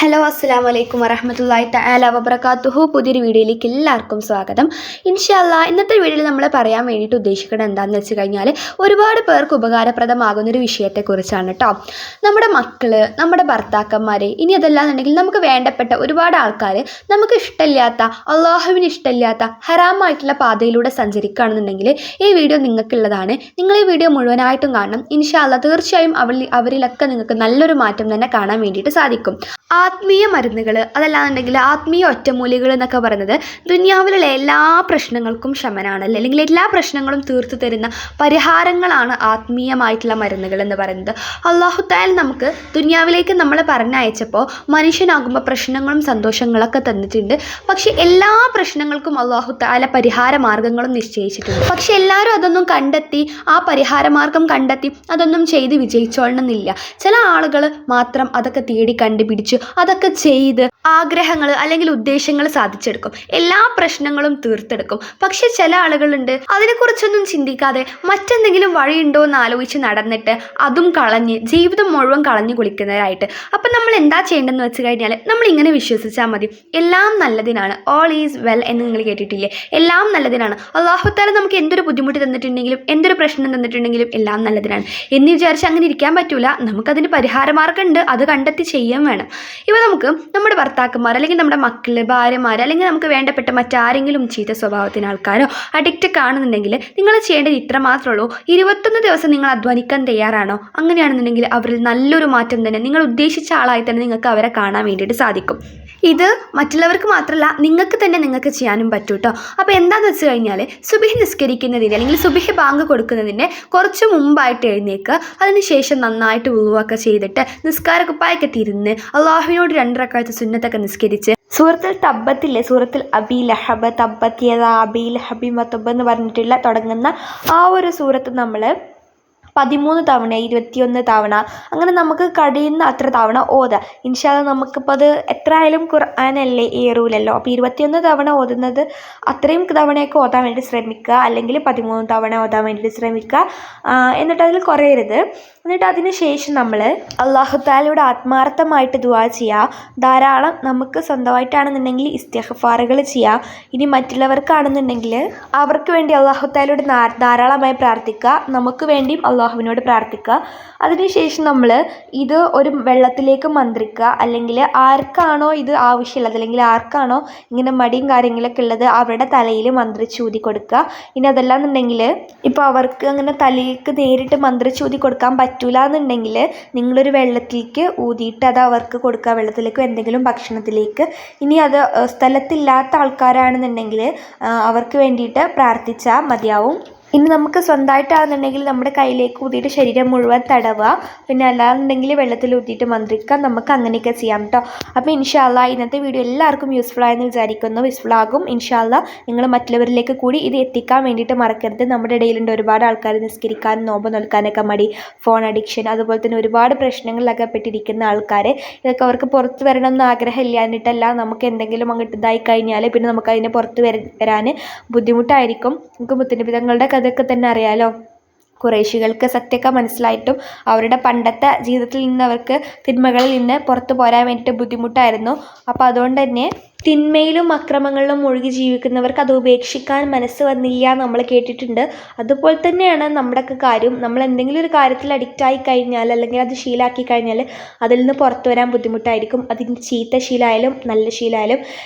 Hello അസ്സലാമു അലൈക്കും വറഹ്മത്തുള്ളാഹി തആല വബറകാതുഹു. പുതിയൊരു വീഡിയോയിലേക്ക് എല്ലാവർക്കും സ്വാഗതം. ഇൻഷാ അല്ലാഹ് ഇന്നത്തെ വീഡിയോയിൽ നമ്മൾ പറയാൻ വേണ്ടിയിട്ട് ഉദ്ദേശിക്കുന്നത് എന്താണെന്ന് വെച്ച് കഴിഞ്ഞാൽ ഒരുപാട് പേർക്ക് ഉപകാരപ്രദമാകുന്നൊരു വിഷയത്തെക്കുറിച്ചാണ് കേട്ടോ. നമ്മുടെ മക്കൾ, നമ്മുടെ ഭർത്താക്കന്മാർ, ഇനി അതല്ലാന്നുണ്ടെങ്കിൽ നമുക്ക് വേണ്ടപ്പെട്ട ഒരുപാട് ആൾക്കാർ നമുക്ക് ഇഷ്ടമില്ലാത്ത, അള്ളാഹുവിന് ഇഷ്ടമില്ലാത്ത ഹറാമായിട്ടുള്ള പാതയിലൂടെ സഞ്ചരിക്കുകയാണെന്നുണ്ടെങ്കിൽ ഈ വീഡിയോ നിങ്ങൾക്കുള്ളതാണ്. നിങ്ങൾ ഈ വീഡിയോ മുഴുവനായിട്ടും കാണണം. ഇൻഷാ അല്ലാഹ് തീർച്ചയായും അവരിലൊക്കെ നിങ്ങൾക്ക് നല്ലൊരു മാറ്റം തന്നെ കാണാൻ വേണ്ടിയിട്ട് സാധിക്കും. ആത്മീയ മരുന്നുകൾ, അതല്ലാന്നുണ്ടെങ്കിൽ ആത്മീയ ഒറ്റമൂലികൾ എന്നൊക്കെ പറയുന്നത് ദുനിയാവിലുള്ള എല്ലാ പ്രശ്നങ്ങൾക്കും ശമനാണല്ലോ, അല്ലെങ്കിൽ എല്ലാ പ്രശ്നങ്ങളും തീർത്തു തരുന്ന പരിഹാരങ്ങളാണ് ആത്മീയമായിട്ടുള്ള മരുന്നുകൾ എന്ന് പറയുന്നത്. അല്ലാഹു തആല നമുക്ക് ദുനിയാവിലേക്ക് നമ്മളെ പറഞ്ഞയച്ചപ്പോൾ മനുഷ്യനാകുമ്പോൾ പ്രശ്നങ്ങളും സന്തോഷങ്ങളൊക്കെ തന്നിട്ടുണ്ട്. പക്ഷെ എല്ലാ പ്രശ്നങ്ങൾക്കും അല്ലാഹു തആല പരിഹാര മാർഗങ്ങളും നിശ്ചയിച്ചിട്ടുണ്ട്. പക്ഷെ എല്ലാവരും അതൊന്നും കണ്ടെത്തി, ആ പരിഹാര മാർഗം കണ്ടെത്തി അതൊന്നും ചെയ്ത് വിജയിച്ചോളണമെന്നില്ല. ചില ആളുകൾ മാത്രം അതൊക്കെ തേടി കണ്ടുപിടിച്ച് അതൊക്കെ ചെയ്ത് ആഗ്രഹങ്ങൾ അല്ലെങ്കിൽ ഉദ്ദേശങ്ങൾ സാധിച്ചെടുക്കും, എല്ലാ പ്രശ്നങ്ങളും തീർത്തെടുക്കും. പക്ഷെ ചില ആളുകളുണ്ട് അതിനെക്കുറിച്ചൊന്നും ചിന്തിക്കാതെ മറ്റെന്തെങ്കിലും വഴിയുണ്ടോ എന്ന് ആലോചിച്ച് നടന്നിട്ട് അതും കളഞ്ഞ് ജീവിതം മുഴുവൻ കളഞ്ഞു കുളിക്കുന്നവരായിട്ട്. അപ്പം നമ്മൾ എന്താ ചെയ്യേണ്ടതെന്ന് വെച്ച് കഴിഞ്ഞാൽ നമ്മൾ ഇങ്ങനെ വിശ്വസിച്ചാൽ മതി, എല്ലാം നല്ലതിനാണ്, ഓൾ ഈസ് വെൽ എന്ന് നിങ്ങൾ കേട്ടിട്ടില്ലേ? എല്ലാം നല്ലതിനാണ്. അല്ലാഹു തആല നമുക്ക് എന്തൊരു ബുദ്ധിമുട്ട് തന്നിട്ടുണ്ടെങ്കിലും എന്തൊരു പ്രശ്നം തന്നിട്ടുണ്ടെങ്കിലും എല്ലാം നല്ലതിനാണ് എന്ന് വിചാരിച്ച് അങ്ങനെ ഇരിക്കാൻ പറ്റൂല. നമുക്കതിന് പരിഹാരമാർഗ്ഗം ഉണ്ട്, അത് കണ്ടെത്തി ചെയ്യാൻ വേണം. ഇപ്പോൾ നമുക്ക് നമ്മുടെ ഭർത്താക്കന്മാർ, അല്ലെങ്കിൽ നമ്മുടെ മക്കൾ, ഭാര്യമാർ, അല്ലെങ്കിൽ നമുക്ക് വേണ്ടപ്പെട്ട മറ്റാരെങ്കിലും ചീത്ത സ്വഭാവത്തിന് ആൾക്കാരോ അഡിക്റ്റ് കാണുന്നുണ്ടെങ്കിൽ നിങ്ങൾ ചെയ്യേണ്ടത് ഇത്ര മാത്രമേ ഉള്ളൂ. 21 ദിവസം നിങ്ങൾ അധ്വാനിക്കാൻ തയ്യാറാണോ? അങ്ങനെയാണെന്നുണ്ടെങ്കിൽ അവരിൽ നല്ലൊരു മാറ്റം തന്നെ, നിങ്ങൾ ഉദ്ദേശിച്ച ആളായി തന്നെ നിങ്ങൾക്ക് അവരെ കാണാൻ വേണ്ടിയിട്ട് സാധിക്കും. ഇത് മറ്റുള്ളവർക്ക് മാത്രമല്ല, നിങ്ങൾക്ക് ചെയ്യാനും പറ്റും കേട്ടോ. അപ്പോൾ എന്താണെന്ന് വെച്ച് കഴിഞ്ഞാൽ സുബഹി നിസ്കരിക്കുന്നതിന്, അല്ലെങ്കിൽ സുബഹി ബാങ്ക് കൊടുക്കുന്നതിൻ്റെ കുറച്ച് മുമ്പായിട്ട് എഴുന്നേൽക്കുക. അതിനുശേഷം നന്നായിട്ട് വുളുവൊക്കെ ചെയ്തിട്ട് നിസ്കാര കുപ്പായൊക്കെ തിരുന്ന് അള്ളാഹുവിനോട് 2 റക്അത്ത് സുന്നത്തൊക്കെ നിസ്കരിച്ച് സൂറത്തുൽ തബ്ബത്തില്ലേ, സൂറത്തുൽ അബീ ലഹബ് തബ്ബത് യദാ അബീ ലഹബി വതബ്ബ എന്ന് പറഞ്ഞിട്ടുള്ള തുടങ്ങുന്ന ആ ഒരു സൂറത്ത് നമ്മൾ 13 തവണ, 21 തവണ, അങ്ങനെ നമുക്ക് കഴിയുന്ന അത്ര തവണ ഓതുക. ഇൻഷാ അല്ലാഹ് നമുക്കിപ്പോൾ അത് എത്ര ആയാലും ഖുർആനല്ലേ, ഏറൂലല്ലോ. അപ്പോൾ 21 തവണ ഓതുന്നത് അത്രയും തവണയൊക്കെ ഓതാൻ വേണ്ടി ശ്രമിക്കുക, അല്ലെങ്കിൽ 13 തവണ ഓതാൻ വേണ്ടിയിട്ട് ശ്രമിക്കുക. എന്നിട്ട് അതിൽ കുറയരുത്. എന്നിട്ട് അതിന് ശേഷം നമ്മൾ അല്ലാഹു തആലയോട് ആത്മാർത്ഥമായിട്ട് ദുആ ചെയ്യുക. ധാരാളം നമുക്ക് സ്വന്തമായിട്ടാണെന്നുണ്ടെങ്കിൽ ഇസ്തിഗ്ഫാറുകൾ ചെയ്യുക. ഇനി മറ്റുള്ളവർക്കാണെന്നുണ്ടെങ്കിൽ അവർക്ക് വേണ്ടി അല്ലാഹു തആലയോട് ധാരാളമായി പ്രാർത്ഥിക്കുക. നമുക്ക് വേണ്ടിയും അള്ളാഹുവിനോട് പ്രാർത്ഥിക്കുക. അതിനുശേഷം നമ്മൾ ഇത് ഒരു വെള്ളത്തിലേക്ക് മന്ത്രിക്കുക, അല്ലെങ്കിൽ ആർക്കാണോ ഇത് ആവശ്യമുള്ളത്, അല്ലെങ്കിൽ ആർക്കാണോ ഇങ്ങനെ മടിയും കാര്യങ്ങളൊക്കെ ഉള്ളത് അവരുടെ തലയിൽ മന്ത്രിച്ചൂതി കൊടുക്കുക. ഇനി അതല്ലാന്നുണ്ടെങ്കിൽ ഇപ്പോൾ അവർക്ക് അങ്ങനെ തലയിലേക്ക് നേരിട്ട് മന്ത്രിച്ചൂതി കൊടുക്കാൻ പറ്റൂല എന്നുണ്ടെങ്കിൽ നിങ്ങളൊരു വെള്ളത്തിലേക്ക് ഊതിയിട്ട് അത് അവർക്ക് കൊടുക്കുക, വെള്ളത്തിലേക്കോ എന്തെങ്കിലും ഭക്ഷണത്തിലേക്ക്. ഇനി അത് സ്ഥലത്തില്ലാത്ത ആൾക്കാരാണെന്നുണ്ടെങ്കിൽ അവർക്ക് വേണ്ടിയിട്ട് പ്രാർത്ഥിച്ചാൽ മതിയാവും. ഇനി നമുക്ക് സ്വന്തമായിട്ടാണെന്നുണ്ടെങ്കിൽ നമ്മുടെ കയ്യിലേക്ക് ഊതിയിട്ട് ശരീരം മുഴുവൻ തടവുക, പിന്നെ അല്ലാന്നുണ്ടെങ്കിൽ വെള്ളത്തിൽ ഊതിയിട്ട് മന്ത്രിക്കുക. നമുക്ക് അങ്ങനെയൊക്കെ ചെയ്യാം കേട്ടോ. അപ്പോൾ ഇൻഷാ അല്ലാഹ് ഇന്നത്തെ വീഡിയോ എല്ലാവർക്കും യൂസ്ഫുൾ ആയെന്ന് വിചാരിക്കുന്നു. യൂസ്ഫുൾ ആകും ഇൻഷാ അല്ലാഹ്. നിങ്ങൾ മറ്റുള്ളവരിലേക്ക് കൂടി ഇത് എത്തിക്കാൻ വേണ്ടിയിട്ട് മറക്കരുത്. നമ്മുടെ ഇടയിലുണ്ട് ഒരുപാട് ആൾക്കാർ നിസ്കരിക്കാനും നോമ്പ് നോൽക്കാനൊക്കെ മടി, ഫോൺ അഡിക്ഷൻ, അതുപോലെ തന്നെ ഒരുപാട് പ്രശ്നങ്ങളിലൊക്കെ പെട്ടിരിക്കുന്ന ആൾക്കാർ. ഇതൊക്കെ അവർക്ക് പുറത്ത് വരണമെന്ന് ആഗ്രഹമില്ലാഞ്ഞിട്ടല്ല, നമുക്ക് എന്തെങ്കിലും അങ്ങോട്ട് ഇതായി കഴിഞ്ഞാൽ പിന്നെ നമുക്ക് അതിനെ പുറത്ത് വരാൻ ബുദ്ധിമുട്ടായിരിക്കും. നമുക്ക് മുത്തനബിതങ്ങളുടെ അതൊക്കെ തന്നെ അറിയാലോ. ഖുറൈശികൾക്ക് സത്യമൊക്കെ മനസ്സിലായിട്ടും അവരുടെ പണ്ടത്തെ ജീവിതത്തിൽ നിന്ന് അവർക്ക് തിന്മകളിൽ നിന്ന് പുറത്തു പോരാൻ വേണ്ടിയിട്ട് ബുദ്ധിമുട്ടായിരുന്നു. അപ്പോൾ അതുകൊണ്ട് തന്നെ തിന്മയിലും അക്രമങ്ങളിലും മുഴുകി ജീവിക്കുന്നവർക്ക് അത് ഉപേക്ഷിക്കാൻ മനസ്സ് വന്നില്ല നമ്മൾ കേട്ടിട്ടുണ്ട്. അതുപോലെ തന്നെയാണ് നമ്മുടെയൊക്കെ കാര്യം. നമ്മൾ എന്തെങ്കിലും ഒരു കാര്യത്തിൽ അഡിക്റ്റായി കഴിഞ്ഞാൽ, അല്ലെങ്കിൽ അത് ശീലമാക്കി കഴിഞ്ഞാൽ അതിൽ നിന്ന് പുറത്തു വരാൻ ബുദ്ധിമുട്ടായിരിക്കും. അതിന് ചീത്ത ശീലമായാലും നല്ല ശീലമായാലും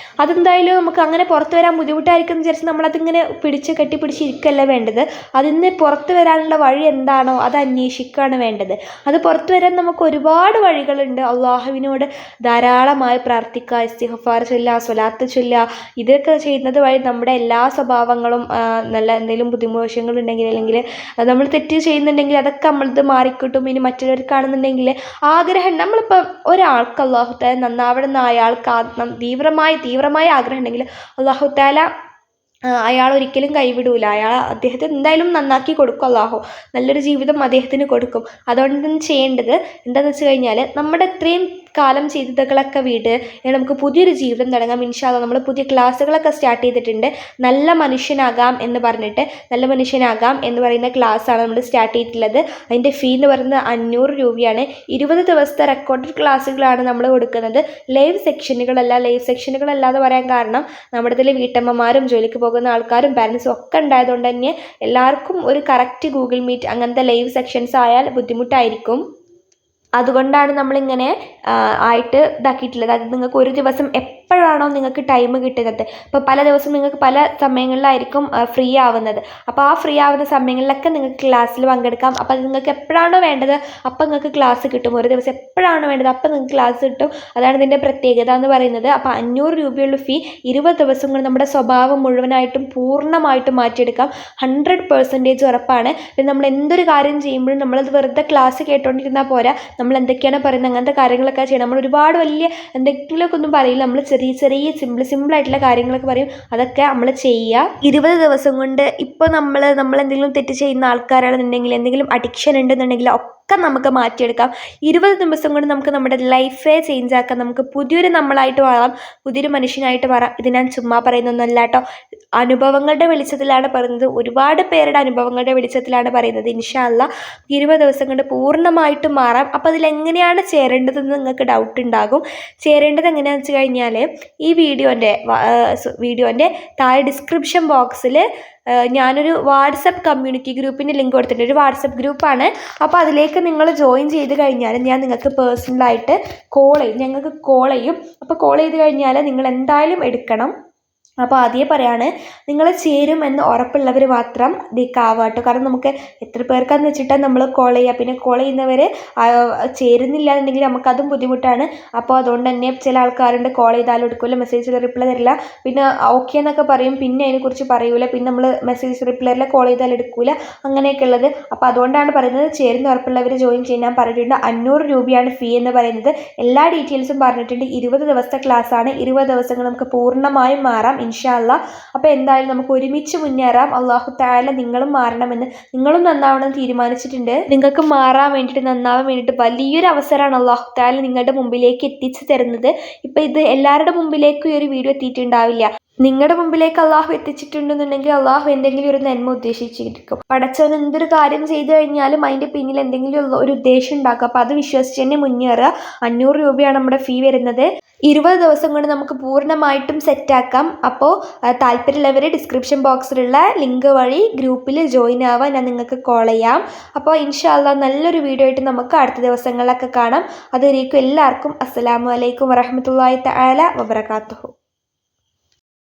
അതെന്തായാലും നമുക്ക് അങ്ങനെ പുറത്തു വരാൻ ബുദ്ധിമുട്ടായിരിക്കും എന്ന് വിചാരിച്ച് നമ്മളതിങ്ങനെ കെട്ടിപ്പിടിച്ചിരിക്കുകയല്ല വേണ്ടത്. അതിൽ നിന്ന് പുറത്തു വരാനുള്ള വഴി എന്താണോ അത് അന്വേഷിക്കുകയാണ് വേണ്ടത്. അത് പുറത്തു വരാൻ നമുക്ക് ഒരുപാട് വഴികളുണ്ട്. അള്ളാഹുവിനോട് ധാരാളമായി പ്രാർത്ഥിക്കുക, ഇസ്തിഗ്ഫാർ ചൊല്ലുക, സ്വലാത്ത് ചൊല്ലുക. ഇതൊക്കെ ചെയ്യുന്നത് വഴി നമ്മുടെ എല്ലാ സ്വഭാവങ്ങളും, നല്ല എന്തെങ്കിലും ബുദ്ധിമോശങ്ങളുണ്ടെങ്കിൽ, അല്ലെങ്കിൽ നമ്മൾ തെറ്റ് ചെയ്യുന്നുണ്ടെങ്കിൽ അതൊക്കെ നമ്മളത് മാറിക്കിട്ടും. ഇനി മറ്റുള്ളവർക്കാണെന്നുണ്ടെങ്കിൽ ആഗ്രഹം, നമ്മളിപ്പോൾ ഒരാൾക്ക് അല്ലാഹു തആല നന്നാവണമെന്ന് അയാൾക്ക് തീവ്രമായ ആഗ്രഹം ഉണ്ടെങ്കിൽ അല്ലാഹു തആല അയാൾ ഒരിക്കലും കൈവിടൂല. അദ്ദേഹത്തെ എന്തായാലും നന്നാക്കി കൊടുക്കും. അല്ലാഹു നല്ലൊരു ജീവിതം അദ്ദേഹത്തിന് കൊടുക്കും. അതുകൊണ്ട് ചെയ്യേണ്ടത് എന്താണെന്ന് വെച്ച് കഴിഞ്ഞാൽ നമ്മുടെ ഇത്രയും കാലം ചെയ്തതുകളൊക്കെ വീട് നമുക്ക് പുതിയൊരു ജീവിതം തുടങ്ങാം. ഇൻഷാ അല്ലാഹ് നമ്മൾ പുതിയ ക്ലാസ്സുകളൊക്കെ സ്റ്റാർട്ട് ചെയ്തിട്ടുണ്ട്. നല്ല മനുഷ്യനാകാം എന്ന് പറഞ്ഞിട്ട്, നല്ല മനുഷ്യനാകാം എന്ന് പറയുന്ന ക്ലാസ്സാണ് നമ്മൾ സ്റ്റാർട്ട് ചെയ്തിട്ടുള്ളത്. അതിൻ്റെ ഫീ എന്ന് പറയുന്നത് 500 രൂപയാണ്. 20 ദിവസത്തെ റെക്കോർഡഡ് ക്ലാസ്സുകളാണ് നമ്മൾ കൊടുക്കുന്നത്. ലൈവ് സെക്ഷനുകളല്ല എന്ന് പറയാൻ കാരണം നമ്മുടെ ഇതിൽ വീട്ടമ്മമാരും ജോലിക്ക് പോകുന്ന ആൾക്കാരും പാരൻസും ഒക്കെ ഉണ്ടായതുകൊണ്ട് തന്നെ എല്ലാവർക്കും ഒരു കറക്റ്റ് ഗൂഗിൾ മീറ്റ് അങ്ങനത്തെ ലൈവ് സെക്ഷൻസ് ആയാൽ ബുദ്ധിമുട്ടായിരിക്കും. അതുകൊണ്ടാണ് നമ്മളിങ്ങനെ ആയിട്ട് ഇതാക്കിയിട്ടുള്ളത്. അത് നിങ്ങൾക്ക് ഒരു ദിവസം എപ്പോഴാണോ നിങ്ങൾക്ക് ടൈം കിട്ടുന്നത്, ഇപ്പോൾ പല ദിവസം നിങ്ങൾക്ക് പല സമയങ്ങളിലായിരിക്കും ഫ്രീ ആവുന്നത്. അപ്പോൾ ആ ഫ്രീ ആവുന്ന സമയങ്ങളിലൊക്കെ നിങ്ങൾക്ക് ക്ലാസ്സിൽ പങ്കെടുക്കാം. അപ്പോൾ അത് നിങ്ങൾക്ക് എപ്പോഴാണോ വേണ്ടത് അപ്പം നിങ്ങൾക്ക് ക്ലാസ് കിട്ടും. ഒരു ദിവസം എപ്പോഴാണോ വേണ്ടത് അപ്പം നിങ്ങൾക്ക് ക്ലാസ് കിട്ടും. അതാണ് ഇതിൻ്റെ പ്രത്യേകത എന്ന് പറയുന്നത്. അപ്പോൾ 500 രൂപയുള്ള ഫീ 20 ദിവസം കൊണ്ട് നമ്മുടെ സ്വഭാവം മുഴുവനായിട്ടും പൂർണ്ണമായിട്ടും മാറ്റിയെടുക്കാം. 100% ഉറപ്പാണ്. പിന്നെ നമ്മൾ എന്തൊരു കാര്യം ചെയ്യുമ്പോഴും നമ്മളത് വെറുതെ ക്ലാസ് കേട്ടോണ്ടിരുന്നാൽ പോരാ, നമ്മൾ എന്തൊക്കെയാണ് പറയുന്നത് അങ്ങനത്തെ കാര്യങ്ങളൊക്കെ ചെയ്യണം. നമ്മൾ ഒരുപാട് വലിയ എന്തെങ്കിലുമൊക്കെ ഒന്നും പറയില്ല, നമ്മൾ ചെറിയ സിമ്പിളായിട്ടുള്ള കാര്യങ്ങളൊക്കെ പറയും. അതൊക്കെ നമ്മൾ ചെയ്യുക. 20 ദിവസം കൊണ്ട് ഇപ്പോൾ നമ്മൾ എന്തെങ്കിലും തെറ്റ് ചെയ്യുന്ന ആൾക്കാരാണെന്നുണ്ടെങ്കിൽ, എന്തെങ്കിലും അഡിക്ഷൻ ഉണ്ടെന്നുണ്ടെങ്കിൽ ഒക്കെ നമുക്ക് മാറ്റിയെടുക്കാം. 20 ദിവസം കൊണ്ട് നമുക്ക് നമ്മുടെ ലൈഫേ ചേഞ്ച് ആക്കാം. നമുക്ക് പുതിയൊരു നമ്മളായിട്ട് മാറാം, പുതിയൊരു മനുഷ്യനായിട്ട് മാറാം. ഇത് ഞാൻ ചുമ്മാ പറയുന്നൊന്നുമല്ല കേട്ടോ, അനുഭവങ്ങളുടെ വെളിച്ചത്തിലാണ് പറയുന്നത്. ഒരുപാട് പേരുടെ അനുഭവങ്ങളുടെ വെളിച്ചത്തിലാണ് പറയുന്നത്. ഇൻഷാ അല്ലാഹ് 20 ദിവസം കൊണ്ട് പൂർണ്ണമായിട്ടും മാറാം. അപ്പോൾ അതിലെങ്ങനെയാണ് ചേരേണ്ടതെന്ന് നിങ്ങൾക്ക് ഡൗട്ട് ഉണ്ടാകും. ചേരേണ്ടത് എങ്ങനെയാണെന്ന് വെച്ച് കഴിഞ്ഞാൽ ഈ വീഡിയോൻ്റെ താഴെ ഡിസ്ക്രിപ്ഷൻ ബോക്സിൽ ഞാനൊരു വാട്സപ്പ് കമ്മ്യൂണിറ്റി ഗ്രൂപ്പിൻ്റെ ലിങ്ക് കൊടുത്തിട്ടുണ്ട്. ഒരു വാട്സപ്പ് ഗ്രൂപ്പാണ്. അപ്പോൾ അതിലേക്ക് നിങ്ങൾ ജോയിൻ ചെയ്ത് കഴിഞ്ഞാൽ ഞാൻ നിങ്ങൾക്ക് പേഴ്സണലായിട്ട് ഞങ്ങൾക്ക് കോൾ ചെയ്യും. അപ്പോൾ കോൾ ചെയ്ത് കഴിഞ്ഞാൽ നിങ്ങൾ എന്തായാലും എടുക്കണം. അപ്പോൾ ആദ്യമേ പറയാണ്, നിങ്ങൾ ചേരുമെന്ന് ഉറപ്പുള്ളവർ മാത്രം കേട്ടോ. കാരണം നമുക്ക് എത്ര പേർക്കാന്ന് വെച്ചിട്ടാണ് നമ്മൾ കോൾ ചെയ്യുക. പിന്നെ കോൾ ചെയ്യുന്നവർ ചേരുന്നില്ല എന്നുണ്ടെങ്കിൽ നമുക്കതും ബുദ്ധിമുട്ടാണ്. അപ്പോൾ അതുകൊണ്ട് തന്നെ ചില ആൾക്കാരുണ്ട് കോൾ ചെയ്താലും എടുക്കില്ല, മെസ്സേജിൽ റിപ്ലൈ തരില്ല, പിന്നെ ഓക്കെ എന്നൊക്കെ പറയും, പിന്നെ അതിനെക്കുറിച്ച് പറയൂല, പിന്നെ നമ്മൾ മെസ്സേജ് റിപ്ലൈ തരില്ല, കോൾ ചെയ്താൽ എടുക്കൂല, അങ്ങനെയൊക്കെ ഉള്ളത്. അപ്പോൾ അതുകൊണ്ടാണ് പറയുന്നത് ചേരുന്ന ഉറപ്പുള്ളവർ ജോയിൻ ചെയ്യാൻ പറഞ്ഞിട്ടുണ്ട്. 500 രൂപയാണ് ഫീ എന്ന് പറയുന്നത്. എല്ലാ ഡീറ്റെയിൽസും പറഞ്ഞിട്ടുണ്ട്. 20 ദിവസത്തെ ക്ലാസ്സാണ്. 20 ദിവസങ്ങൾ നമുക്ക് പൂർണ്ണമായും മാറാം ഇൻഷാ അല്ലാഹ്. അപ്പോൾ എന്തായാലും നമുക്ക് ഒരുമിച്ച് മുന്നേറാം. അല്ലാഹു തആല നിങ്ങളും മാറണമെന്ന്, നിങ്ങളും നന്നാവണമെന്ന് തീരുമാനിച്ചിട്ടുണ്ട്. നിങ്ങൾക്ക് മാറാൻ വേണ്ടിയിട്ട്, നന്നാവാൻ വേണ്ടിയിട്ട് വലിയൊരു അവസരമാണ് അല്ലാഹു തആല നിങ്ങളുടെ മുമ്പിലേക്ക് എത്തിച്ചു തരുന്നത്. ഇപ്പോൾ ഇത് എല്ലാവരുടെ മുമ്പിലേക്കും ഈ ഒരു വീഡിയോ എത്തിയിട്ടുണ്ടാവില്ല. നിങ്ങളുടെ മുമ്പിലേക്ക് അള്ളാഹു എത്തിച്ചിട്ടുണ്ടെന്നുണ്ടെങ്കിൽ അള്ളാഹു എന്തെങ്കിലും ഒരു നന്മ ഉദ്ദേശിച്ചിരിക്കും. പടച്ചവൻ എന്തൊരു കാര്യം ചെയ്തു കഴിഞ്ഞാലും അതിൻ്റെ പിന്നിൽ എന്തെങ്കിലും ഒരു ഉദ്ദേശം ഉണ്ടാക്കും. അപ്പോൾ അത് വിശ്വസിച്ച് തന്നെ മുന്നേറുക. 500 രൂപയാണ് നമ്മുടെ ഫീ വരുന്നത്. 20 ദിവസം കൊണ്ട് നമുക്ക് പൂർണ്ണമായിട്ടും സെറ്റാക്കാം. അപ്പോൾ താല്പര്യമുള്ളവർ ഡിസ്ക്രിപ്ഷൻ ബോക്സിലുള്ള ലിങ്ക് വഴി ഗ്രൂപ്പിൽ ജോയിൻ ആവാൻ ഞാൻ നിങ്ങൾക്ക് കോൾ ചെയ്യാം. അപ്പോൾ ഇൻഷാ അല്ലാഹ് നല്ലൊരു വീഡിയോ ആയിട്ട് നമുക്ക് അടുത്ത ദിവസങ്ങളിലൊക്കെ കാണാം. അതുവരേക്കും എല്ലാവർക്കും അസ്സലാമു അലൈക്കും വറഹ്മത്തുള്ളാഹി തആല വബറകാതുഹു.